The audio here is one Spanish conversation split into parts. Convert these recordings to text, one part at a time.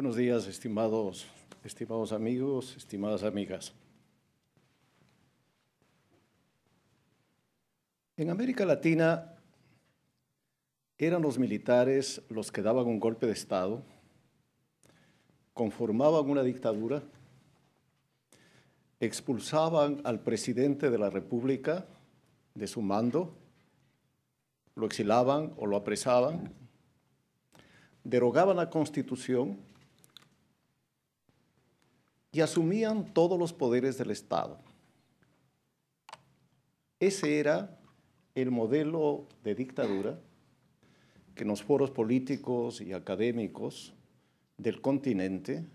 Buenos días, estimados amigos, estimadas amigas. En América Latina eran los militares los que daban un golpe de Estado, conformaban una dictadura, expulsaban al presidente de la República de su mando, lo exilaban o lo apresaban, derogaban la Constitución y asumían todos los poderes del Estado. Ese era el modelo de dictadura que en los foros políticos y académicos del continente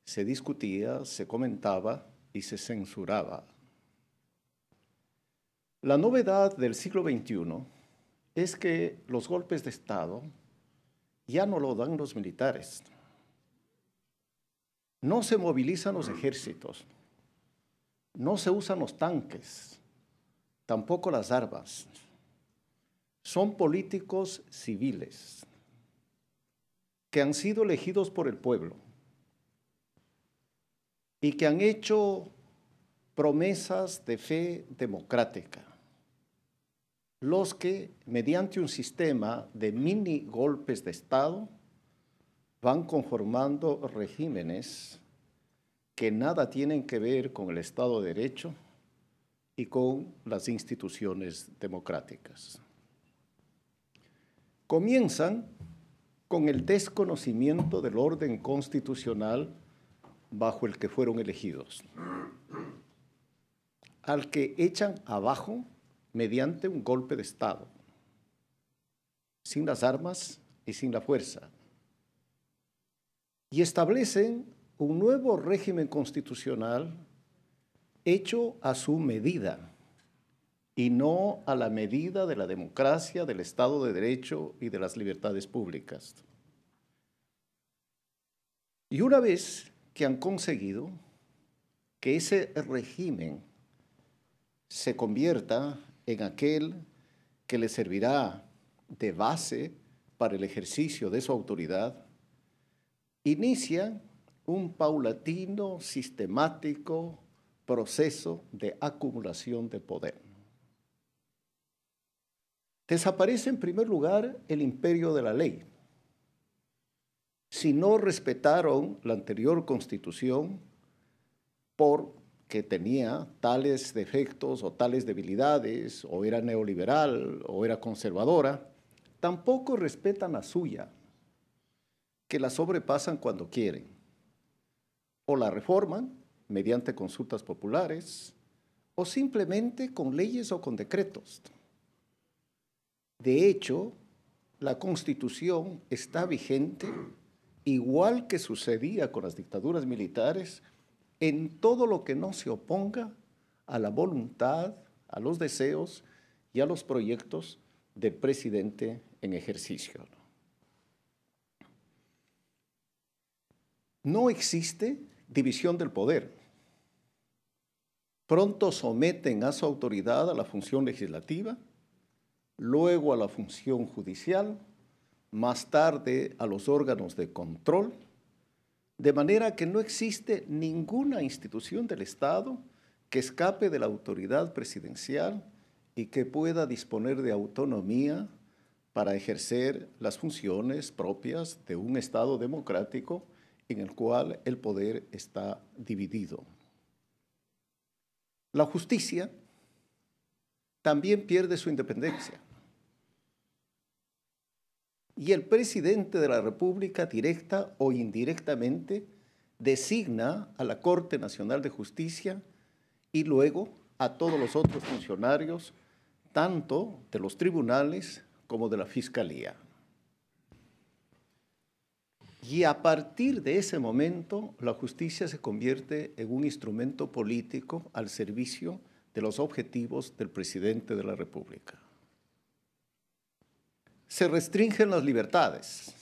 se discutía, se comentaba y se censuraba. La novedad del siglo XXI es que los golpes de Estado ya no lo dan los militares. No se movilizan los ejércitos, no se usan los tanques, tampoco las armas. Son políticos civiles que han sido elegidos por el pueblo y que han hecho promesas de fe democrática, los que, mediante un sistema de mini golpes de Estado, van conformando regímenes que nada tienen que ver con el Estado de Derecho y con las instituciones democráticas. Comienzan con el desconocimiento del orden constitucional bajo el que fueron elegidos, al que echan abajo mediante un golpe de Estado, sin las armas y sin la fuerza, y establecen un nuevo régimen constitucional hecho a su medida y no a la medida de la democracia, del Estado de Derecho y de las libertades públicas. Y una vez que han conseguido que ese régimen se convierta en aquel que le servirá de base para el ejercicio de su autoridad, inicia un paulatino, sistemático proceso de acumulación de poder. Desaparece en primer lugar el imperio de la ley. Si no respetaron la anterior Constitución porque tenía tales defectos o tales debilidades, o era neoliberal o era conservadora, tampoco respetan la suya, que la sobrepasan cuando quieren, o la reforman mediante consultas populares, o simplemente con leyes o con decretos. De hecho, la Constitución está vigente, igual que sucedía con las dictaduras militares, en todo lo que no se oponga a la voluntad, a los deseos y a los proyectos del presidente en ejercicio. No existe división del poder. Pronto someten a su autoridad a la función legislativa, luego a la función judicial, más tarde a los órganos de control, de manera que no existe ninguna institución del Estado que escape de la autoridad presidencial y que pueda disponer de autonomía para ejercer las funciones propias de un Estado democrático en el cual el poder está dividido. La justicia también pierde su independencia. Y el presidente de la República, directa o indirectamente, designa a la Corte Nacional de Justicia y luego a todos los otros funcionarios, tanto de los tribunales como de la Fiscalía. Y a partir de ese momento, la justicia se convierte en un instrumento político al servicio de los objetivos del presidente de la República. Se restringen las libertades,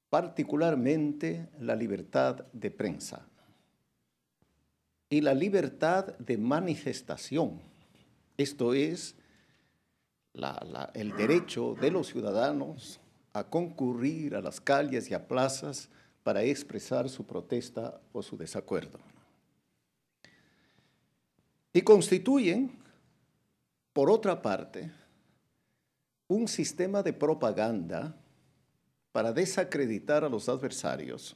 particularmente la libertad de prensa y la libertad de manifestación, esto es, el derecho de los ciudadanos a concurrir a las calles y a plazas para expresar su protesta o su desacuerdo. Y constituyen, por otra parte, un sistema de propaganda para desacreditar a los adversarios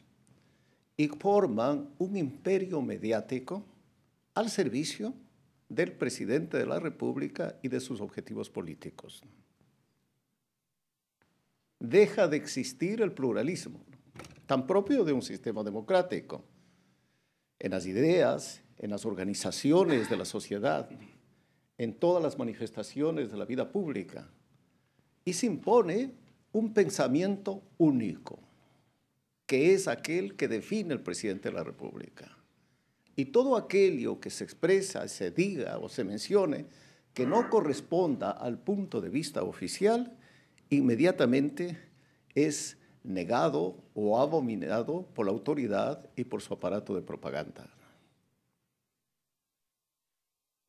y forman un imperio mediático al servicio del presidente de la República y de sus objetivos políticos. Deja de existir el pluralismo, tan propio de un sistema democrático, en las ideas, en las organizaciones de la sociedad, en todas las manifestaciones de la vida pública, y se impone un pensamiento único, que es aquel que define el presidente de la República. Y todo aquello que se expresa, se diga o se mencione que no corresponda al punto de vista oficial, inmediatamente es negado o abominado por la autoridad y por su aparato de propaganda.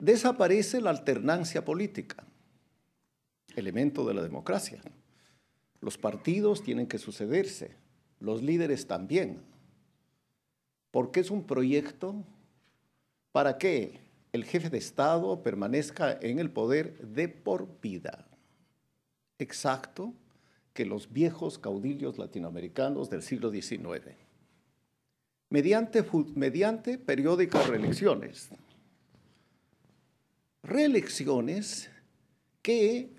Desaparece la alternancia política, elemento de la democracia. Los partidos tienen que sucederse, los líderes también, porque es un proyecto para que el jefe de Estado permanezca en el poder de por vida. Exacto que los viejos caudillos latinoamericanos del siglo XIX, mediante periódicas reelecciones. Reelecciones que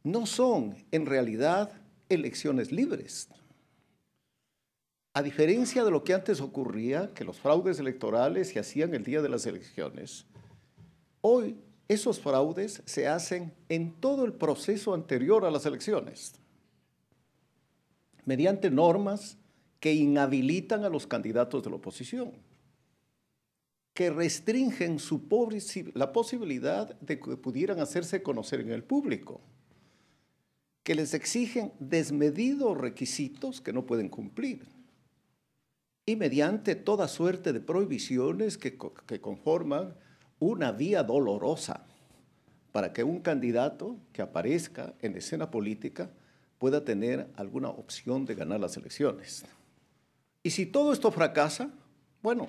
no son en realidad elecciones libres. A diferencia de lo que antes ocurría, que los fraudes electorales se hacían el día de las elecciones, hoy esos fraudes se hacen en todo el proceso anterior a las elecciones, mediante normas que inhabilitan a los candidatos de la oposición, que restringen la posibilidad de que pudieran hacerse conocer en el público, que les exigen desmedidos requisitos que no pueden cumplir, y mediante toda suerte de prohibiciones que conforman una vía dolorosa para que un candidato que aparezca en la escena política pueda tener alguna opción de ganar las elecciones. Y si todo esto fracasa, bueno,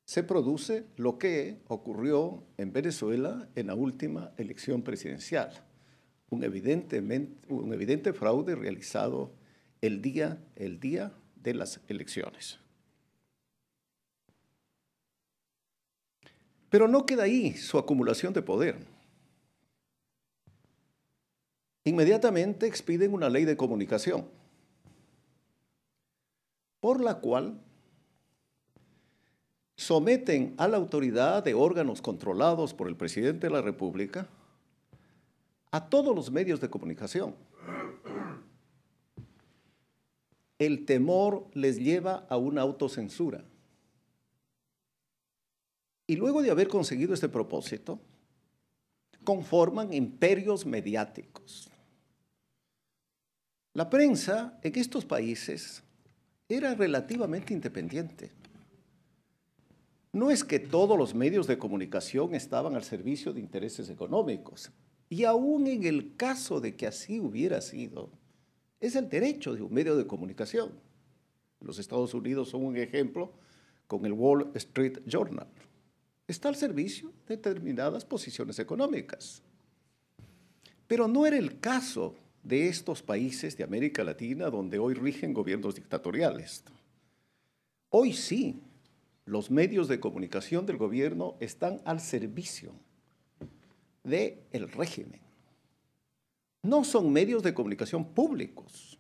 se produce lo que ocurrió en Venezuela en la última elección presidencial, un evidente fraude realizado el día de las elecciones. Pero no queda ahí su acumulación de poder. Inmediatamente expiden una ley de comunicación, por la cual someten a la autoridad de órganos controlados por el presidente de la República a todos los medios de comunicación. El temor les lleva a una autocensura. Y luego de haber conseguido este propósito, conforman imperios mediáticos. La prensa en estos países era relativamente independiente. No es que todos los medios de comunicación estaban al servicio de intereses económicos. Y aún en el caso de que así hubiera sido, es el derecho de un medio de comunicación. Los Estados Unidos son un ejemplo con el Wall Street Journal. Está al servicio de determinadas posiciones económicas. Pero no era el caso de estos países de América Latina donde hoy rigen gobiernos dictatoriales. Hoy sí, los medios de comunicación del gobierno están al servicio del régimen. No son medios de comunicación públicos,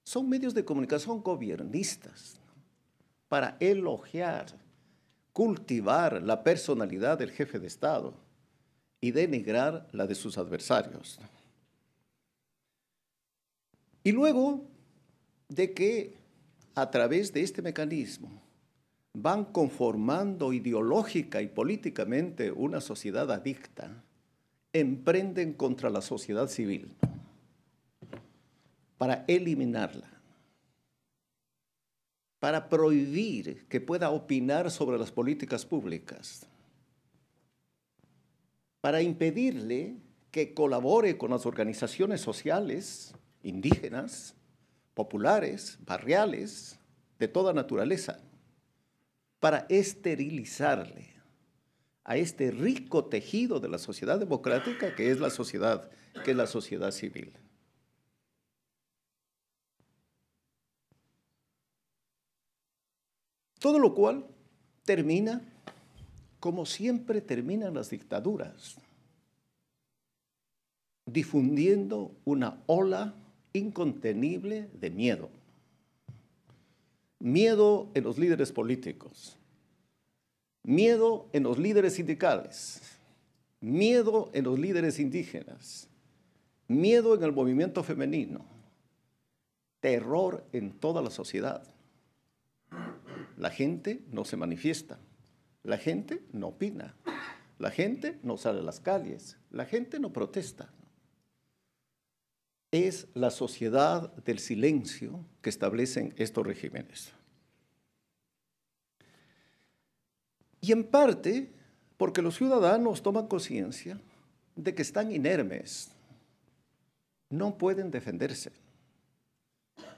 son medios de comunicación gobiernistas para elogiar, cultivar la personalidad del jefe de Estado y denigrar la de sus adversarios. Y luego de que a través de este mecanismo van conformando ideológica y políticamente una sociedad adicta, emprenden contra la sociedad civil para eliminarla, para prohibir que pueda opinar sobre las políticas públicas, para impedirle que colabore con las organizaciones sociales, indígenas, populares, barriales, de toda naturaleza para esterilizarle a este rico tejido de la sociedad democrática que es la sociedad civil. Todo lo cual termina como siempre terminan las dictaduras, difundiendo una ola incontenible de miedo. Miedo en los líderes políticos, miedo en los líderes sindicales, miedo en los líderes indígenas, miedo en el movimiento femenino, terror en toda la sociedad. La gente no se manifiesta, la gente no opina, la gente no sale a las calles, la gente no protesta. Es la sociedad del silencio que establecen estos regímenes. Y en parte porque los ciudadanos toman conciencia de que están inermes, no pueden defenderse,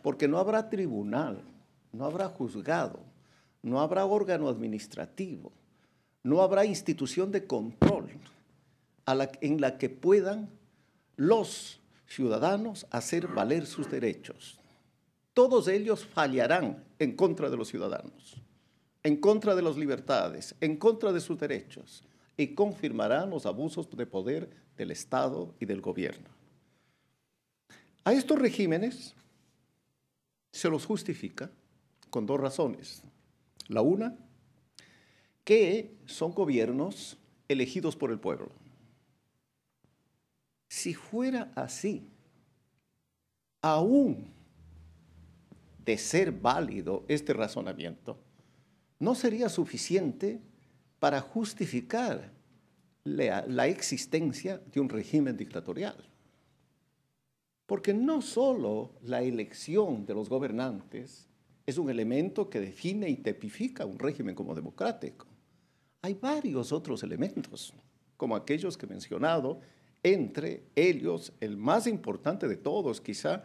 porque no habrá tribunal, no habrá juzgado, no habrá órgano administrativo, no habrá institución de control en la que puedan los ciudadanos hacer valer sus derechos. Todos ellos fallarán en contra de los ciudadanos, en contra de las libertades, en contra de sus derechos, y confirmarán los abusos de poder del Estado y del gobierno. A estos regímenes se los justifica con dos razones. La una, que son gobiernos elegidos por el pueblo. Si fuera así, aún de ser válido este razonamiento, no sería suficiente para justificar la existencia de un régimen dictatorial. Porque no solo la elección de los gobernantes es un elemento que define y tipifica un régimen como democrático. Hay varios otros elementos, como aquellos que he mencionado, entre ellos el más importante de todos, quizá,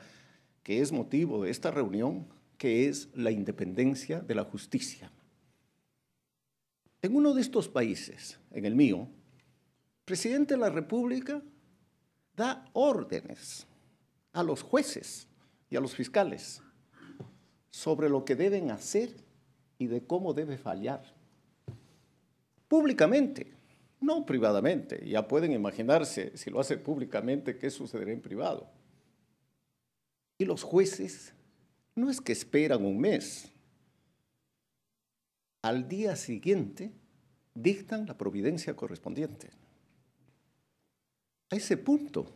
que es motivo de esta reunión, que es la independencia de la justicia. En uno de estos países, en el mío, el presidente de la República da órdenes a los jueces y a los fiscales sobre lo que deben hacer y de cómo debe fallar. Públicamente, no privadamente. Ya pueden imaginarse, si lo hace públicamente, qué sucederá en privado. Y los jueces no es que esperan un mes. Al día siguiente dictan la providencia correspondiente. A ese punto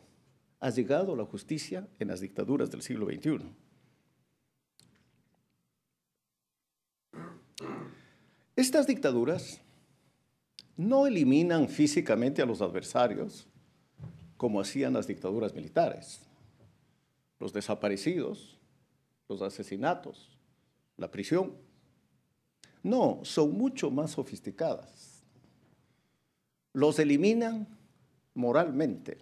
ha llegado la justicia en las dictaduras del siglo XXI. Estas dictaduras no eliminan físicamente a los adversarios como hacían las dictaduras militares. Los desaparecidos, los asesinatos, la prisión. No, son mucho más sofisticadas. Los eliminan moralmente,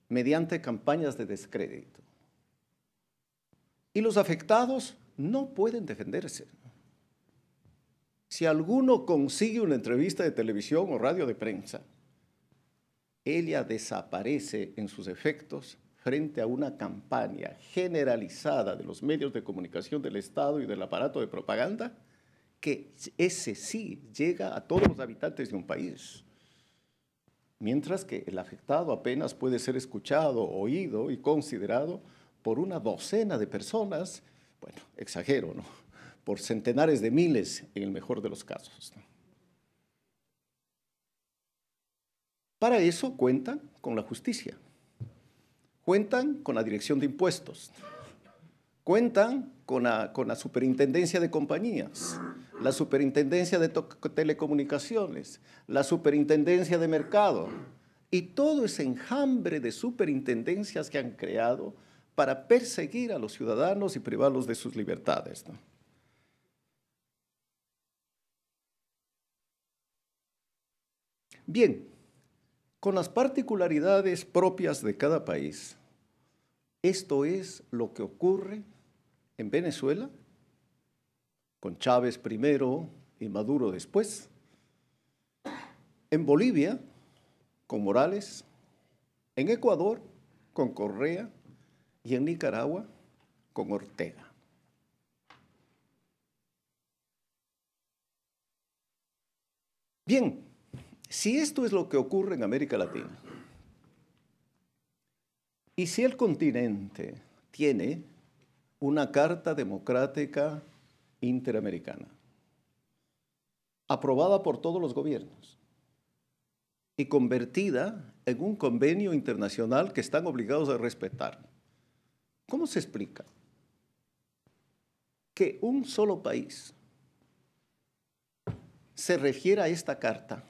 mediante campañas de descrédito. Y los afectados no pueden defenderse. Si alguno consigue una entrevista de televisión o radio de prensa, ella desaparece en sus efectos frente a una campaña generalizada de los medios de comunicación del Estado y del aparato de propaganda, que ese sí llega a todos los habitantes de un país. Mientras que el afectado apenas puede ser escuchado, oído y considerado por una docena de personas, bueno, exagero, ¿no?, por centenares de miles en el mejor de los casos. Para eso cuentan con la justicia, cuentan con la dirección de impuestos, cuentan con la superintendencia de compañías, la superintendencia de telecomunicaciones, la superintendencia de mercado y todo ese enjambre de superintendencias que han creado para perseguir a los ciudadanos y privarlos de sus libertades, ¿no? Bien, con las particularidades propias de cada país, esto es lo que ocurre en Venezuela con Chávez primero y Maduro después. En Bolivia, con Morales. En Ecuador, con Correa. Y en Nicaragua, con Ortega. Bien, si esto es lo que ocurre en América Latina, y si el continente tiene una Carta Democrática Interamericana, aprobada por todos los gobiernos y convertida en un convenio internacional que están obligados a respetar, ¿cómo se explica que un solo país se refiera a esta carta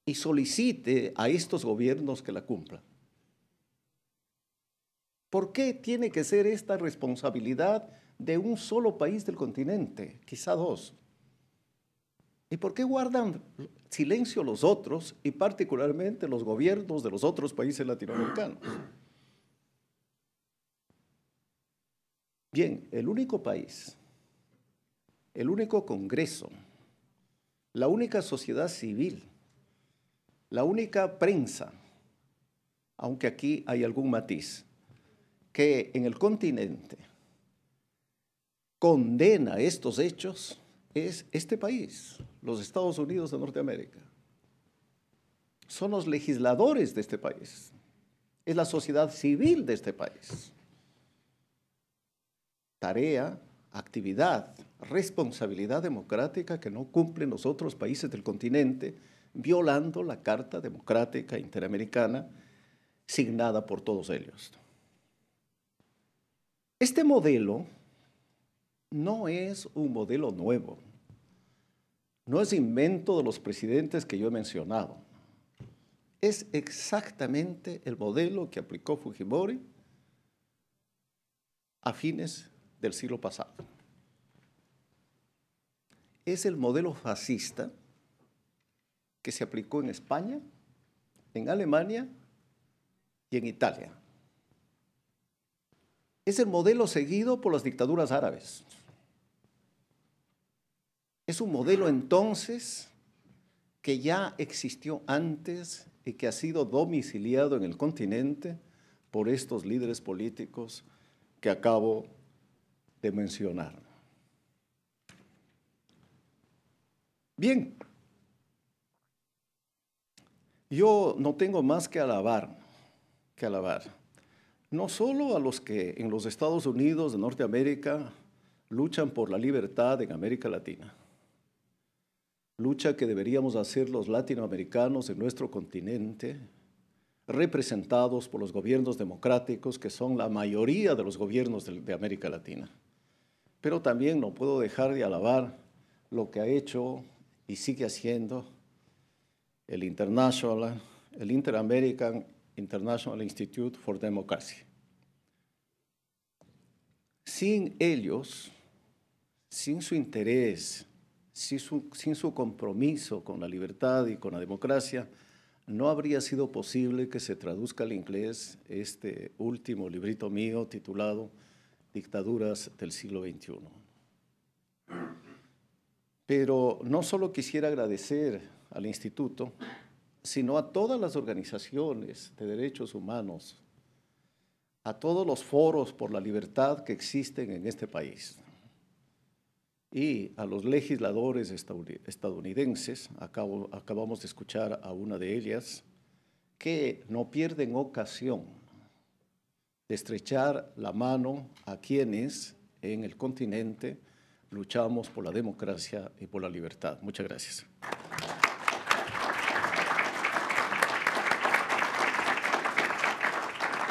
y solicite a estos gobiernos que la cumplan? ¿Por qué tiene que ser esta responsabilidad de un solo país del continente, quizá dos? ¿Y por qué guardan silencio los otros y particularmente los gobiernos de los otros países latinoamericanos? Bien, el único país, el único Congreso, la única sociedad civil, la única prensa, aunque aquí hay algún matiz, que en el continente condena estos hechos es este país, los Estados Unidos de Norteamérica. Son los legisladores de este país, es la sociedad civil de este país. Tarea, actividad, responsabilidad democrática que no cumplen los otros países del continente, violando la Carta Democrática Interamericana signada por todos ellos. Este modelo no es un modelo nuevo, no es invento de los presidentes que yo he mencionado. Es exactamente el modelo que aplicó Fujimori a fines del siglo pasado. Es el modelo fascista que se aplicó en España, en Alemania y en Italia. Es el modelo seguido por las dictaduras árabes. Es un modelo entonces que ya existió antes y que ha sido domiciliado en el continente por estos líderes políticos que acabo de mencionar. Bien, yo no tengo más que alabar, no solo a los que en los Estados Unidos de Norteamérica luchan por la libertad en América Latina, lucha que deberíamos hacer los latinoamericanos en nuestro continente, representados por los gobiernos democráticos, que son la mayoría de los gobiernos de América Latina. Pero también no puedo dejar de alabar lo que ha hecho y sigue haciendo el Inter-American International Institute for Democracy. Sin ellos, sin su interés, sin su compromiso con la libertad y con la democracia, no habría sido posible que se traduzca al inglés este último librito mío titulado Dictaduras del siglo XXI. Pero no solo quisiera agradecer al Instituto, sino a todas las organizaciones de derechos humanos, a todos los foros por la libertad que existen en este país, y a los legisladores estadounidenses, acabamos de escuchar a una de ellas, que no pierden ocasión de estrechar la mano a quienes en el continente luchamos por la democracia y por la libertad. Muchas gracias.